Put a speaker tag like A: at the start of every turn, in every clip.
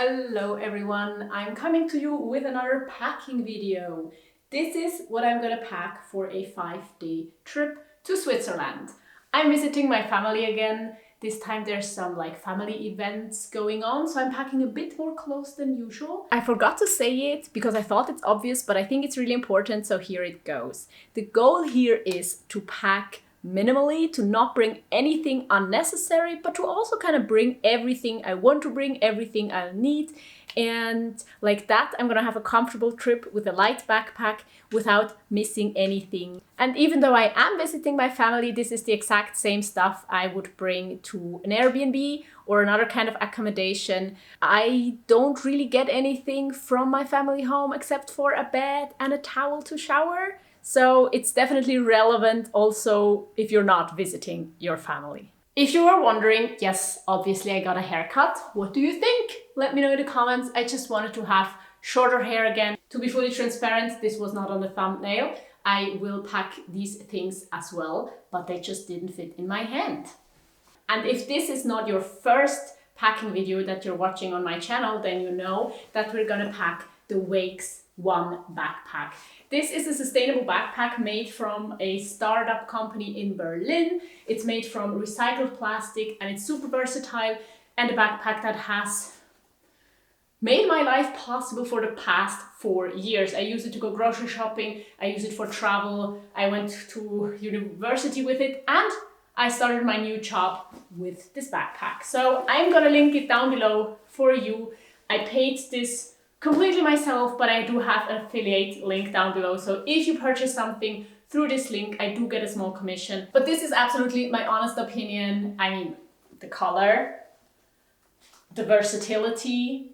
A: Hello everyone, I'm coming to you with another packing video. This is what I'm gonna pack for a 5-day trip to Switzerland. I'm visiting my family again. This time there's some family events going on, so I'm packing a bit more clothes than usual. I forgot to say it because I thought it's obvious, but I think it's really important, so here it goes. The goal here is to pack minimally, to not bring anything unnecessary, but to also kind of bring everything I want to bring, everything I'll need. And like that, I'm gonna have a comfortable trip with a light backpack without missing anything. And even though I am visiting my family, this is the exact same stuff I would bring to an Airbnb or another kind of accommodation. I don't really get anything from my family home except for a bed and a towel to shower. So it's definitely relevant also if you're not visiting your family. If you are wondering, yes, obviously I got a haircut. What do you think? Let me know in the comments. I just wanted to have shorter hair again. To be fully transparent, this was not on the thumbnail. I will pack these things as well, but they just didn't fit in my hand. And if this is not your first packing video that you're watching on my channel, then you know that we're gonna pack the Wakes One backpack. This is a sustainable backpack made from a startup company in Berlin. It's made from recycled plastic and it's super versatile, and a backpack that has made my life possible for the past 4 years. I use it to go grocery shopping, I use it for travel, I went to university with it, and I started my new job with this backpack. So I'm gonna link it down below for you. I paid this completely myself, but I do have an affiliate link down below. So if you purchase something through this link, I do get a small commission. But this is absolutely my honest opinion. I mean, the color, the versatility,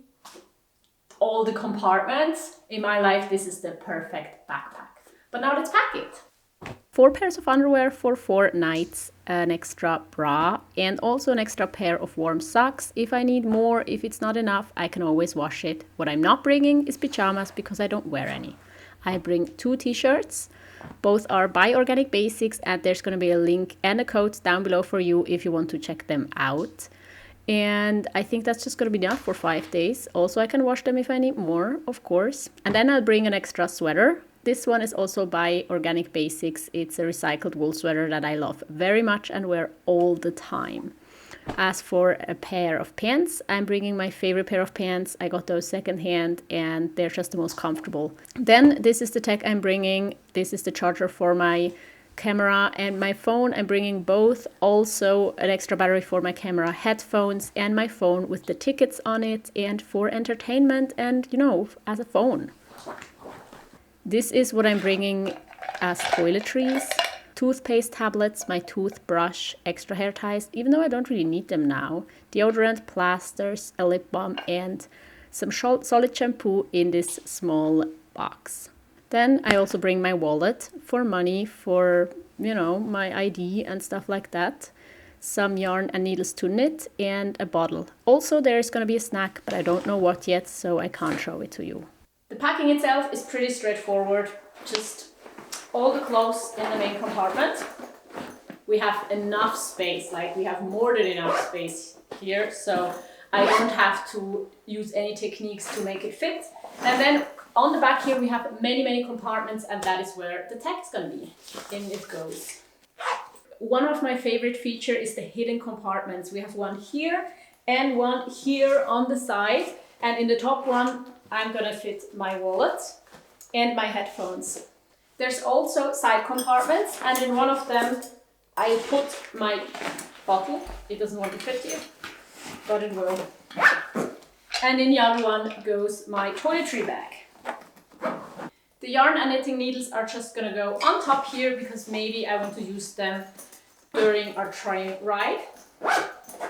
A: all the compartments. In my life, this is the perfect backpack. But now let's pack it. 4 pairs of underwear for 4 nights, an extra bra, and also an extra pair of warm socks. If I need more, if it's not enough, I can always wash it. What I'm not bringing is pajamas because I don't wear any. I bring 2 t-shirts. Both are by Organic Basics, and there's going to be a link and a code down below for you if you want to check them out. And I think that's just going to be enough for 5 days. Also, I can wash them if I need more, of course. And then I'll bring an extra sweater. This one is also by Organic Basics. It's a recycled wool sweater that I love very much and wear all the time. As for a pair of pants, I'm bringing my favorite pair of pants. I got those secondhand and they're just the most comfortable. Then this is the tech I'm bringing. This is the charger for my camera and my phone. I'm bringing both. Also an extra battery for my camera, headphones, and my phone with the tickets on it, and for entertainment and, as a phone. This is what I'm bringing as toiletries. Toothpaste tablets, my toothbrush, extra hair ties, even though I don't really need them now. Deodorant, plasters, a lip balm, and some solid shampoo in this small box. Then I also bring my wallet for money, for, my ID and stuff like that. Some yarn and needles to knit, and a bottle. Also, there's going to be a snack, but I don't know what yet, so I can't show it to you. The packing itself is pretty straightforward. Just all the clothes in the main compartment. We have enough space, we have more than enough space here, so I don't have to use any techniques to make it fit. And then on the back here we have many compartments, and that is where the tech is gonna be. In it goes. One of my favorite features is the hidden compartments. We have one here and one here on the side, and in the top one I'm gonna fit my wallet and my headphones. There's also side compartments, and in one of them I put my bottle. It doesn't want to fit here, but it will. And in the other one goes my toiletry bag. The yarn and knitting needles are just gonna go on top here because maybe I want to use them during our train ride.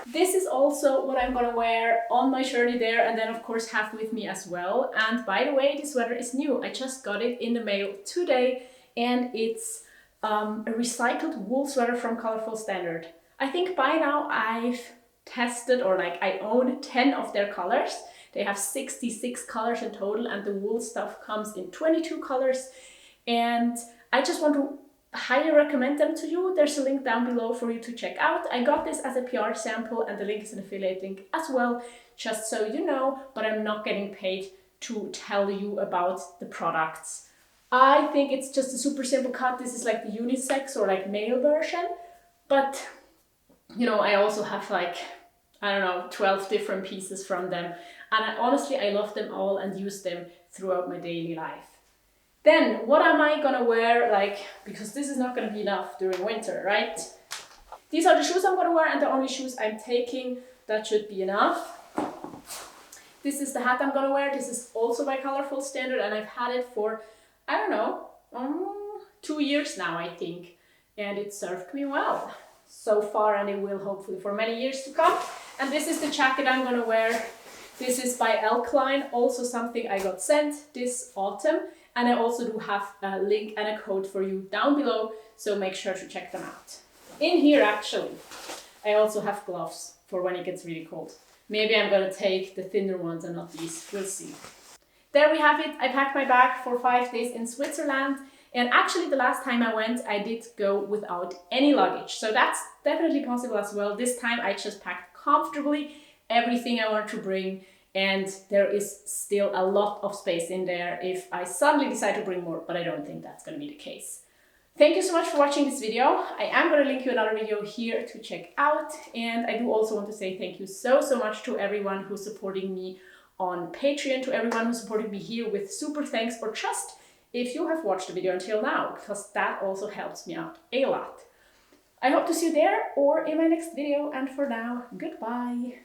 A: This is also what I'm gonna wear on my journey there, and then of course have with me as well. And by the way, this sweater is new. I just got it in the mail today, and it's a recycled wool sweater from Colorful Standard. I think by now I've tested, or I own 10 of their colors. They have 66 colors in total, and the wool stuff comes in 22 colors. And I just want to highly recommend them to you. There's a link down below for you to check out. I got this as a PR sample and the link is an affiliate link as well, just so you know, but I'm not getting paid to tell you about the products. I think it's just a super simple cut. This is like the unisex or like male version, but you know, I also have like, I don't know, 12 different pieces from them. And honestly, I love them all and use them throughout my daily life. Then what am I gonna wear, like, because this is not gonna be enough during winter, right? These are the shoes I'm gonna wear and the only shoes I'm taking. That should be enough. This is the hat I'm gonna wear. This is also by Colorful Standard and I've had it for, I don't know, 2 years now, I think. And it served me well so far, and it will hopefully for many years to come. And this is the jacket I'm gonna wear. This is by Alkaline, also something I got sent this autumn. And I also do have a link and a code for you down below, so make sure to check them out. In here, actually, I also have gloves for when it gets really cold. Maybe I'm gonna take the thinner ones and not these, we'll see. There we have it. I packed my bag for 5 days in Switzerland. And actually the last time I went, I did go without any luggage. So that's definitely possible as well. This time I just packed comfortably everything I want to bring. And there is still a lot of space in there if I suddenly decide to bring more, but I don't think that's going to be the case. Thank you so much for watching this video. I am going to link you another video here to check out. And I do also want to say thank you so much to everyone who's supporting me on Patreon, to everyone who supported me here with super thanks, or just if you have watched the video until now, because that also helps me out a lot. I hope to see you there or in my next video, and for now, goodbye.